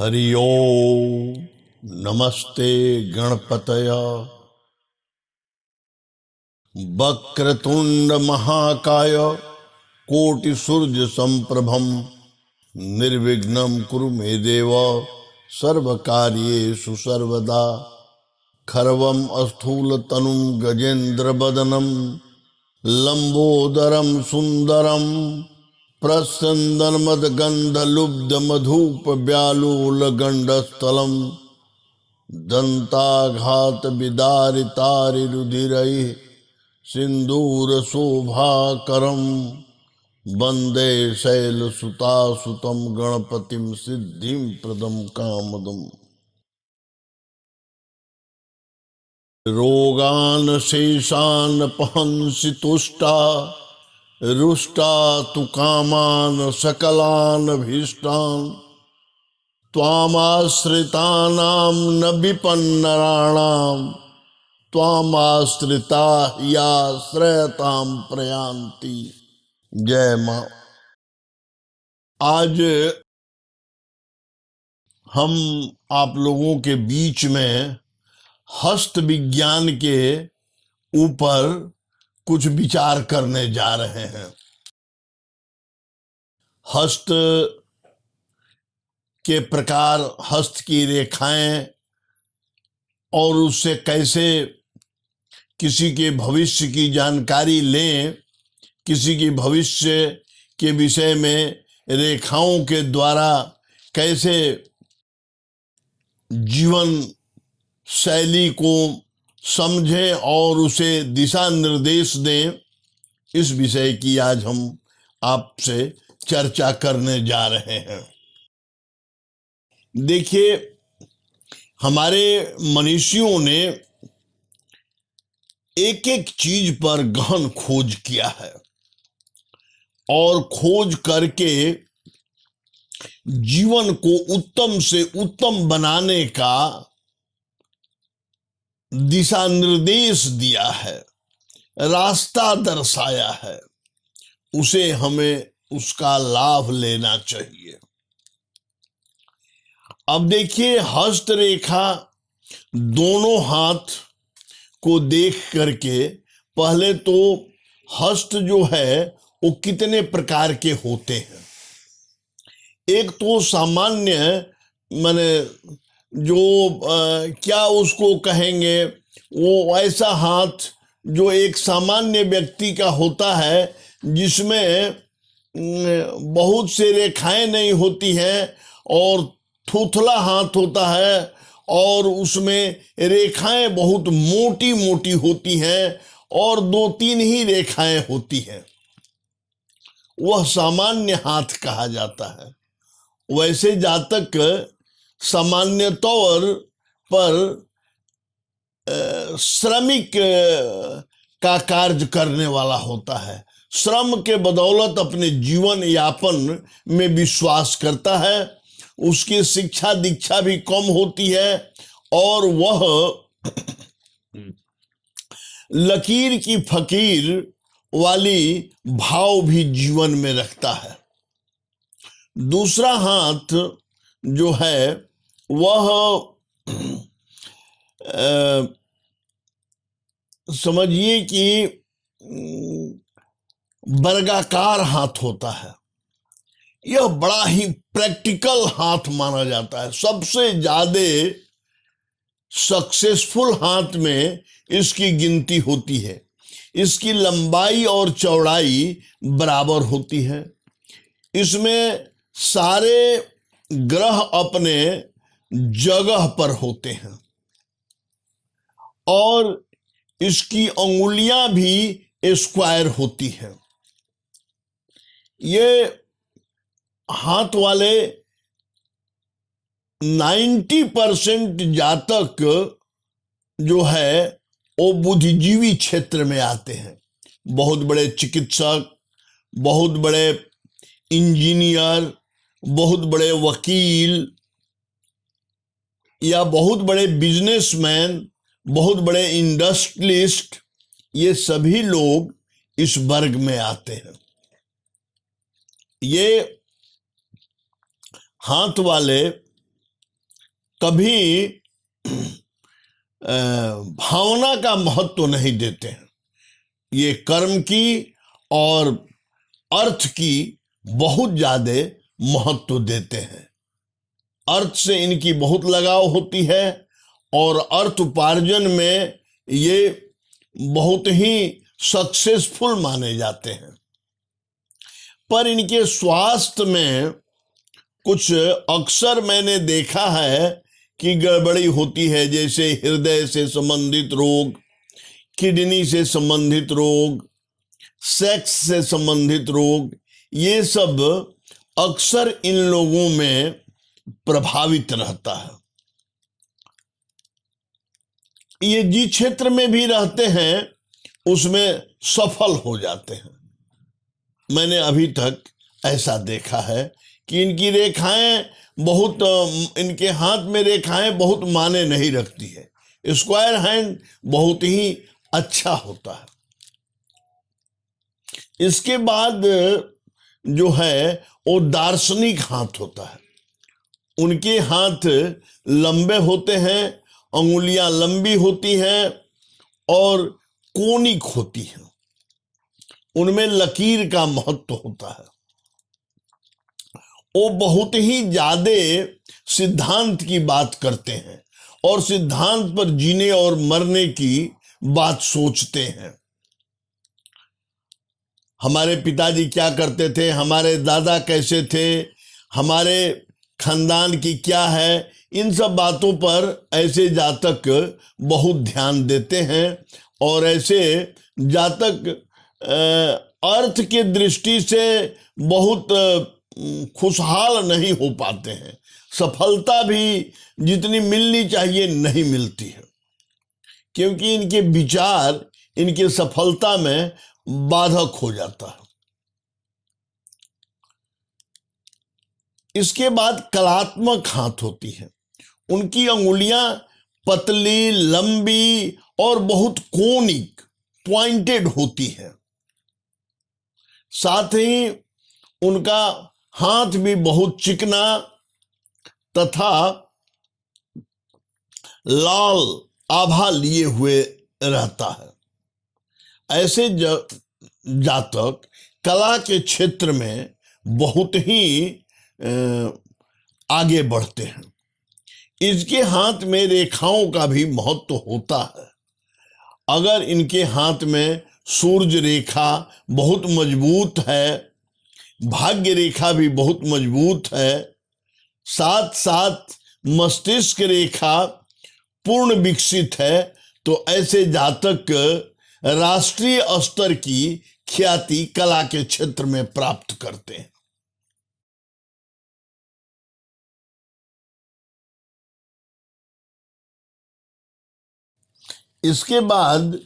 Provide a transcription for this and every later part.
हरि ओम। नमस्ते गणपतय। वक्रतुंड महाकाय कोटि सूर्य संप्रभम निर्विघ्नं कुरु मे देव सर्वकार्येषु सर्वदा। खर्वम स्थूल तनुम गजेन्द्र बदनम लंबोदरम सुंदरम प्रस्यन्दन्मदगंध लुब्ध मधुप व्यालुल गंडस्थलम दंताघात विदारितारिरुधिरैः सिंदूर शोभाकरम वंदे शैलसुतासुतं गणपतिं सिद्धिं प्रदं कामदम्। रोगान शेषान पहंसि तुष्टा रुष्टा तु कामान सकलान भीष्टान त्वामाश्रितानां न विपन्नराणां त्वामाश्रिता याश्रयतां प्रयान्ति। जय मां। आज हम आप लोगों के बीच में हस्त विज्ञान के ऊपर कुछ विचार करने जा रहे हैं। हस्त के प्रकार, हस्त की रेखाएं और उससे कैसे किसी के भविष्य की जानकारी लें, किसी की भविष्य के विषय में रेखाओं के द्वारा कैसे जीवन शैली को समझें और उसे दिशा निर्देश दें, इस विषय की आज हम आपसे चर्चा करने जा रहे हैं। देखिए, हमारे मनीषियों ने एक एक चीज पर गहन खोज किया है और खोज करके जीवन को उत्तम से उत्तम बनाने का दिशा निर्देश दिया है, रास्ता दर्शाया है। उसे हमें उसका लाभ लेना चाहिए। अब देखिए, हस्त रेखा दोनों हाथ को देख करके पहले तो हस्त जो है वो कितने प्रकार के होते हैं। एक तो सामान्य, माने जो क्या उसको कहेंगे, वो ऐसा हाथ जो एक सामान्य व्यक्ति का होता है, जिसमें बहुत से रेखाएं नहीं होती हैं और थुथला हाथ होता है और उसमें रेखाएं बहुत मोटी मोटी होती हैं और 2-3 ही रेखाएं होती हैं। वह सामान्य हाथ कहा जाता है। वैसे जातक सामान्य तौर पर श्रमिक का कार्य करने वाला होता है। श्रम के बदौलत अपने जीवन यापन में विश्वास करता है। उसकी शिक्षा दीक्षा भी कम होती है और वह लकीर की फकीर वाली भाव भी जीवन में रखता है। दूसरा हाथ जो है वह समझिए कि वर्गाकार हाथ होता है। यह बड़ा ही प्रैक्टिकल हाथ माना जाता है। सबसे ज्यादा सक्सेसफुल हाथ में इसकी गिनती होती है। इसकी लंबाई और चौड़ाई बराबर होती है। इसमें सारे ग्रह अपने जगह पर होते हैं और इसकी अंगुलियां भी स्क्वायर होती हैं। ये हाथ वाले 90% जातक जो है वो बुद्धिजीवी क्षेत्र में आते हैं। बहुत बड़े चिकित्सक, बहुत बड़े इंजीनियर, बहुत बड़े वकील या बहुत बड़े बिजनेसमैन, बहुत बड़े इंडस्ट्रियलिस्ट, ये सभी लोग इस वर्ग में आते हैं। ये हाथ वाले कभी भावना का महत्व नहीं देते हैं। ये कर्म की और अर्थ की बहुत ज्यादा महत्व देते हैं। अर्थ से इनकी बहुत लगाव होती है और अर्थ उपार्जन में ये बहुत ही सक्सेसफुल माने जाते हैं। पर इनके स्वास्थ्य में कुछ अक्सर मैंने देखा है कि गड़बड़ी होती है, जैसे हृदय से संबंधित रोग, किडनी से संबंधित रोग, सेक्स से संबंधित रोग, ये सब अक्सर इन लोगों में प्रभावित रहता है। ये जिस क्षेत्र में भी रहते हैं उसमें सफल हो जाते हैं। मैंने अभी तक ऐसा देखा है कि इनकी रेखाएं बहुत, इनके हाथ में रेखाएं बहुत माने नहीं रखती है। स्क्वायर हैंड बहुत ही अच्छा होता है। इसके बाद जो है वो दार्शनिक हाथ होता है। उनके हाथ लंबे होते हैं, अंगुलियां लंबी होती हैं और कोनिक होती हैं। उनमें लकीर का महत्व होता है। वो बहुत ही ज्यादा सिद्धांत की बात करते हैं और सिद्धांत पर जीने और मरने की बात सोचते हैं। हमारे पिताजी क्या करते थे, हमारे दादा कैसे थे, हमारे खानदान की क्या है, इन सब बातों पर ऐसे जातक बहुत ध्यान देते हैं और ऐसे जातक अर्थ के दृष्टि से बहुत खुशहाल नहीं हो पाते हैं। सफलता भी जितनी मिलनी चाहिए नहीं मिलती है, क्योंकि इनके विचार इनके सफलता में बाधक हो जाता है। इसके बाद कलात्मक हाथ होती है। उनकी अंगुलियां पतली, लंबी और बहुत कोनिक, पॉइंटेड होती है। साथ ही उनका हाथ भी बहुत चिकना तथा लाल आभा लिए हुए रहता है। ऐसे जातक कला के क्षेत्र में बहुत ही आगे बढ़ते हैं। इसके हाथ में रेखाओं का भी महत्व होता है। अगर इनके हाथ में सूर्य रेखा बहुत मजबूत है, भाग्य रेखा भी बहुत मजबूत है, साथ साथ मस्तिष्क रेखा पूर्ण विकसित है, तो ऐसे जातक राष्ट्रीय स्तर की ख्याति कला के क्षेत्र में प्राप्त करते हैं। इसके बाद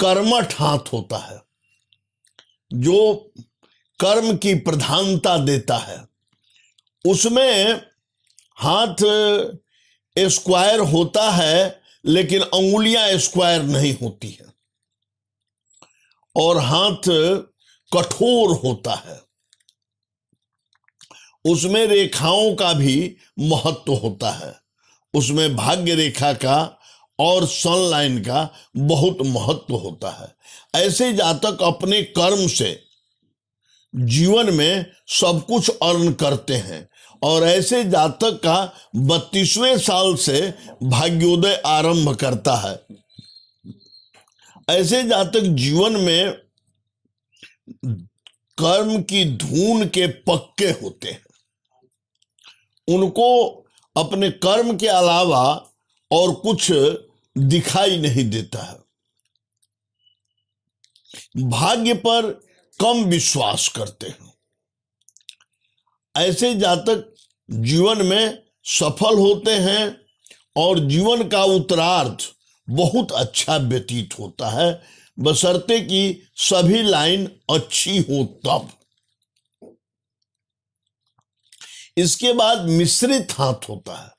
कर्मठ हाथ होता है, जो कर्म की प्रधानता देता है। उसमें हाथ स्क्वायर होता है लेकिन अंगुलियां स्क्वायर नहीं होती है और हाथ कठोर होता है। उसमें रेखाओं का भी महत्व होता है। उसमें भाग्य रेखा का और सन लाइन का बहुत महत्व होता है। ऐसे जातक अपने कर्म से जीवन में सब कुछ अर्न करते हैं और ऐसे जातक का 32वें साल से भाग्योदय आरंभ करता है। ऐसे जातक जीवन में कर्म की धून के पक्के होते हैं। उनको अपने कर्म के अलावा और कुछ दिखाई नहीं देता है। भाग्य पर कम विश्वास करते हैं। ऐसे जातक जीवन में सफल होते हैं और जीवन का उत्तरार्ध बहुत अच्छा व्यतीत होता है, बशर्ते कि सभी लाइन अच्छी हो तब। इसके बाद मिश्रित हाथ होता है।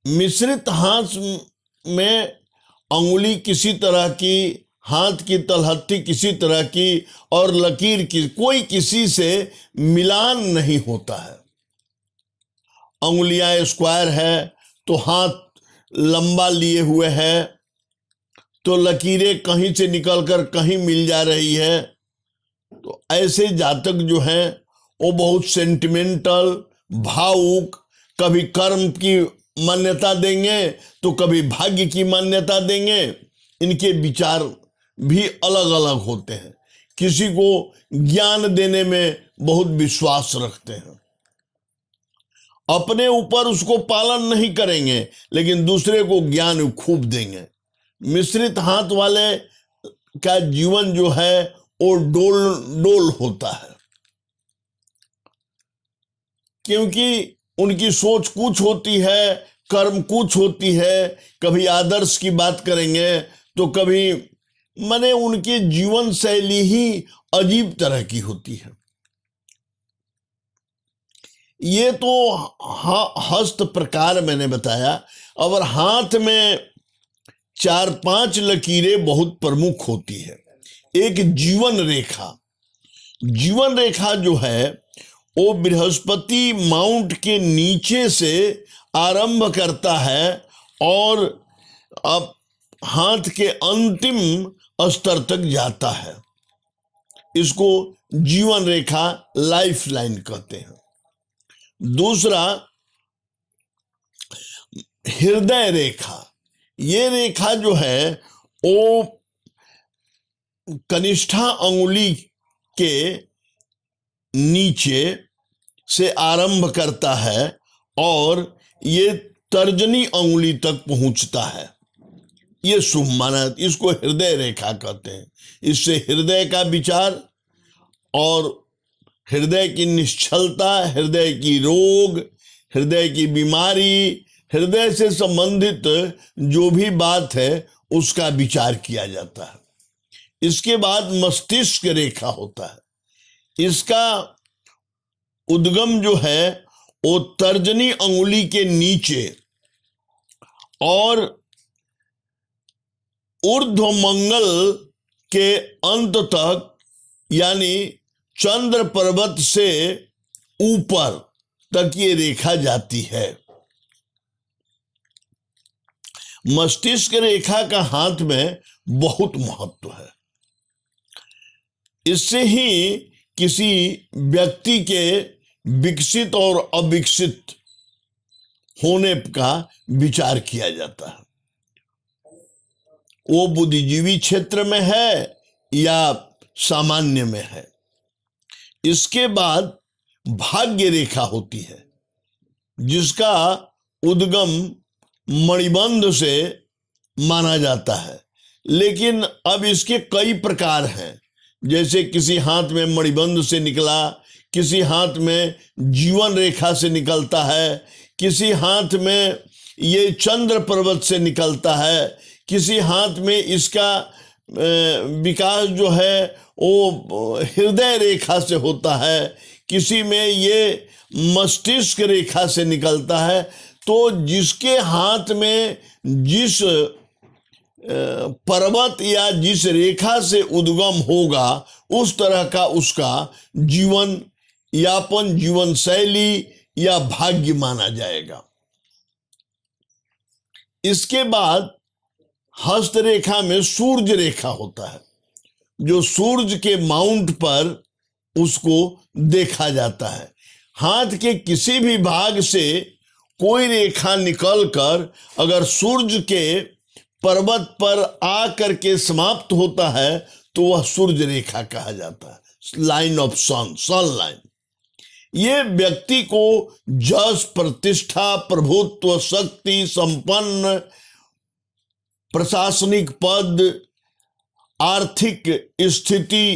मिश्रित हाथ में अंगुली किसी तरह की, हाथ की तलहत्थी किसी तरह की और लकीर की कोई किसी से मिलान नहीं होता है अंगुलियां स्क्वायर है तो हाथ लंबा लिए हुए है, तो लकीरें कहीं से निकलकर कहीं मिल जा रही है। तो ऐसे जातक जो हैं वो बहुत सेंटिमेंटल, भावुक, कभी कर्म की मान्यता देंगे तो कभी भाग्य की मान्यता देंगे। इनके विचार भी अलग अलग होते हैं। किसी को ज्ञान देने में बहुत विश्वास रखते हैं, अपने ऊपर उसको पालन नहीं करेंगे लेकिन दूसरे को ज्ञान खूब देंगे। मिश्रित हाथ वाले का जीवन जो है वो डोल डोल होता है, क्योंकि उनकी सोच कुछ होती है, कर्म कुछ होती है। कभी आदर्श की बात करेंगे तो कभी माने उनकी जीवन शैली ही अजीब तरह की होती है। ये तो हस्त प्रकार मैंने बताया। और हाथ में 4-5 लकीरें बहुत प्रमुख होती है। एक जीवन रेखा, जीवन रेखा जो है वो बृहस्पति माउंट के नीचे से आरंभ करता है और अब हाथ के अंतिम स्तर तक जाता है। इसको जीवन रेखा, लाइफ लाइन कहते हैं। दूसरा हृदय रेखा। ये रेखा जो है वो कनिष्ठा अंगुली के नीचे से आरंभ करता है और ये तर्जनी अंगुली तक पहुंचता है। ये शुभ माना, इसको हृदय रेखा कहते हैं। इससे हृदय का विचार और हृदय की निश्चलता, हृदय की रोग, हृदय की बीमारी, हृदय से संबंधित जो भी बात है उसका विचार किया जाता है। इसके बाद मस्तिष्क रेखा होता है। इसका उद्गम जो है वो तर्जनी अंगुली के नीचे और ऊर्ध्वमंगल के अंत तक, यानी चंद्र पर्वत से ऊपर तक ये रेखा जाती है। मस्तिष्क रेखा का हाथ में बहुत महत्व है। इससे ही किसी व्यक्ति के विकसित और अविकसित होने का विचार किया जाता है। वो बुद्धिजीवी क्षेत्र में है या सामान्य में है। इसके बाद भाग्य रेखा होती है, जिसका उद्गम मणिबंध से माना जाता है। लेकिन अब इसके कई प्रकार हैं। जैसे किसी हाथ में मणिबंध से निकला, किसी हाथ में जीवन रेखा से निकलता है, किसी हाथ में ये चंद्र पर्वत से निकलता है, किसी हाथ में इसका विकास जो है वो हृदय रेखा से होता है, किसी में ये मस्तिष्क रेखा से निकलता है। तो जिसके हाथ में जिस पर्वत या जिस रेखा से उद्गम होगा उस तरह का उसका जीवन यापन, जीवन शैली या भाग्य माना जाएगा। इसके बाद हस्त रेखा में सूर्य रेखा होता है, जो सूर्य के माउंट पर उसको देखा जाता है। हाथ के किसी भी भाग से कोई रेखा निकलकर अगर सूर्य के पर्वत पर आकर के समाप्त होता है तो वह सूर्य रेखा कहा जाता है, line of sun, sun line. ये व्यक्ति को जस, प्रतिष्ठा, प्रभुत्व, शक्ति, संपन्न, प्रशासनिक पद, आर्थिक स्थिति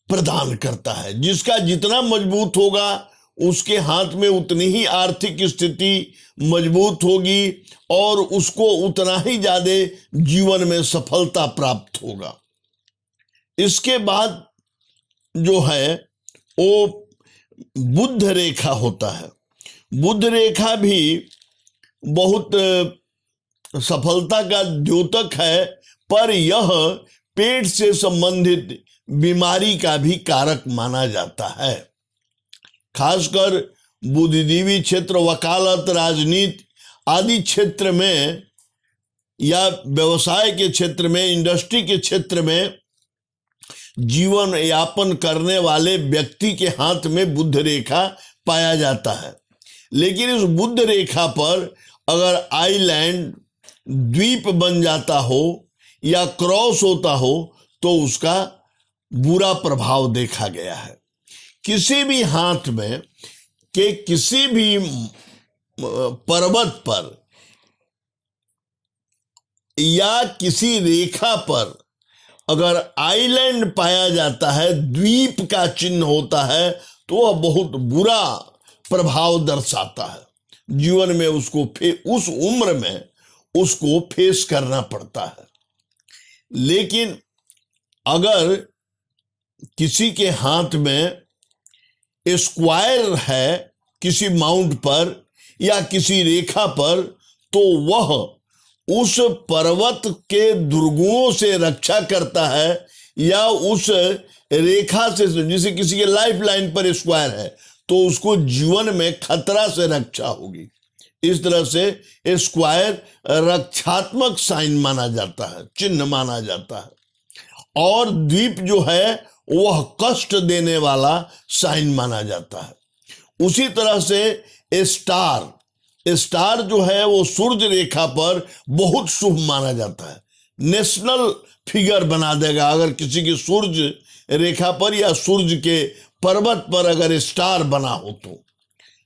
प्रदान करता है। जिसका जितना मजबूत होगा उसके हाथ में उतनी ही आर्थिक स्थिति मजबूत होगी और उसको उतना ही ज्यादा जीवन में सफलता प्राप्त होगा। इसके बाद जो है वो बुध रेखा होता है। बुध रेखा भी बहुत सफलता का द्योतक है, पर यह पेट से संबंधित बीमारी का भी कारक माना जाता है। खासकर बुद्धिजीवी क्षेत्र, वकालत, राजनीति आदि क्षेत्र में या व्यवसाय के क्षेत्र में, इंडस्ट्री के क्षेत्र में जीवन यापन करने वाले व्यक्ति के हाथ में बुध रेखा पाया जाता है। लेकिन इस बुध रेखा पर अगर आइलैंड, द्वीप बन जाता हो या क्रॉस होता हो तो उसका बुरा प्रभाव देखा गया है। किसी भी हाथ में के किसी भी पर्वत पर या किसी रेखा पर अगर आइलैंड पाया जाता है, द्वीप का चिन्ह होता है, तो वह बहुत बुरा प्रभाव दर्शाता है। जीवन में उसको उस उम्र में उसको फेस करना पड़ता है। लेकिन अगर किसी के हाथ में स्क्वायर है किसी माउंट पर या किसी रेखा पर, तो वह उस पर्वत के दुर्गुणों से रक्षा करता है या उस रेखा से, जैसे किसी के लाइफ लाइन पर स्क्वायर है तो उसको जीवन में खतरा से रक्षा होगी। इस तरह से स्क्वायर रक्षात्मक साइन माना जाता है, चिन्ह माना जाता है। और द्वीप जो है वह कष्ट देने वाला साइन माना जाता है। उसी तरह से स्टार जो है वो सूर्य रेखा पर बहुत शुभ माना जाता है, नेशनल फिगर बना देगा अगर किसी की सूर्य रेखा पर या सूर्य के पर्वत पर अगर स्टार बना हो तो।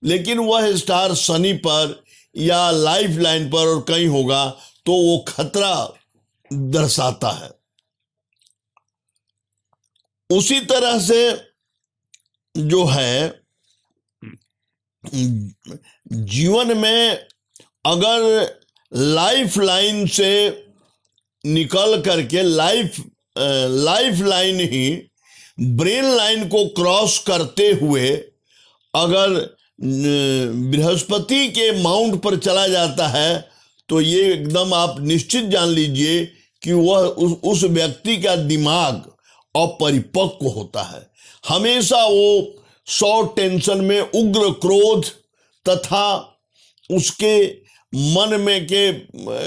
लेकिन वह स्टार शनि पर या लाइफ लाइन पर और कहीं होगा तो वो खतरा दर्शाता है। उसी तरह से जो है जीवन में अगर लाइफ लाइन से निकल करके लाइफ लाइन ही ब्रेन लाइन को क्रॉस करते हुए अगर बृहस्पति के माउंट पर चला जाता है तो ये एकदम आप निश्चित जान लीजिए कि वह उस व्यक्ति का दिमाग अपरिपक्व होता है। हमेशा वो शॉर्ट टेंशन में उग्र क्रोध तथा उसके मन में के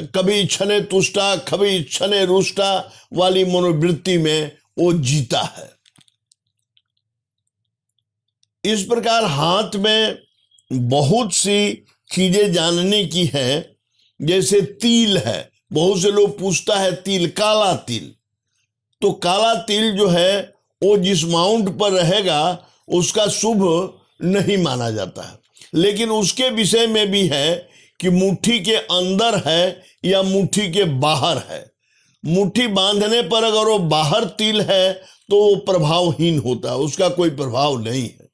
कभी क्षणे तुष्टा कभी क्षणे रुष्टा वाली मनोवृत्ति में वो जीता है। इस प्रकार हाथ में बहुत सी चीजें जानने की है। जैसे तिल है, बहुत से लोग पूछता है तिल, काला तिल, तो काला तिल जो है वो जिस माउंट पर रहेगा उसका शुभ नहीं माना जाता है। लेकिन उसके विषय में भी है कि मुट्ठी के अंदर है या मुट्ठी के बाहर है। मुट्ठी बांधने पर अगर वो बाहर तिल है तो वो प्रभावहीन होता है, उसका कोई प्रभाव नहीं है।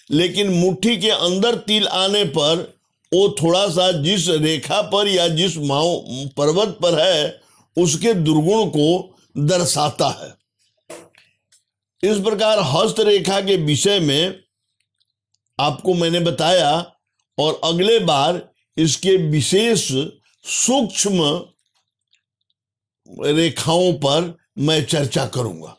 लेकिन मुट्ठी के अंदर तिल आने पर वो थोड़ा सा जिस रेखा पर या जिस पर्वत पर है उसके दुर्गुण को दर्शाता है। इस प्रकार हस्त रेखा के विषय में आपको मैंने बताया और अगले बार इसके विशेष सूक्ष्म रेखाओं पर मैं चर्चा करूंगा।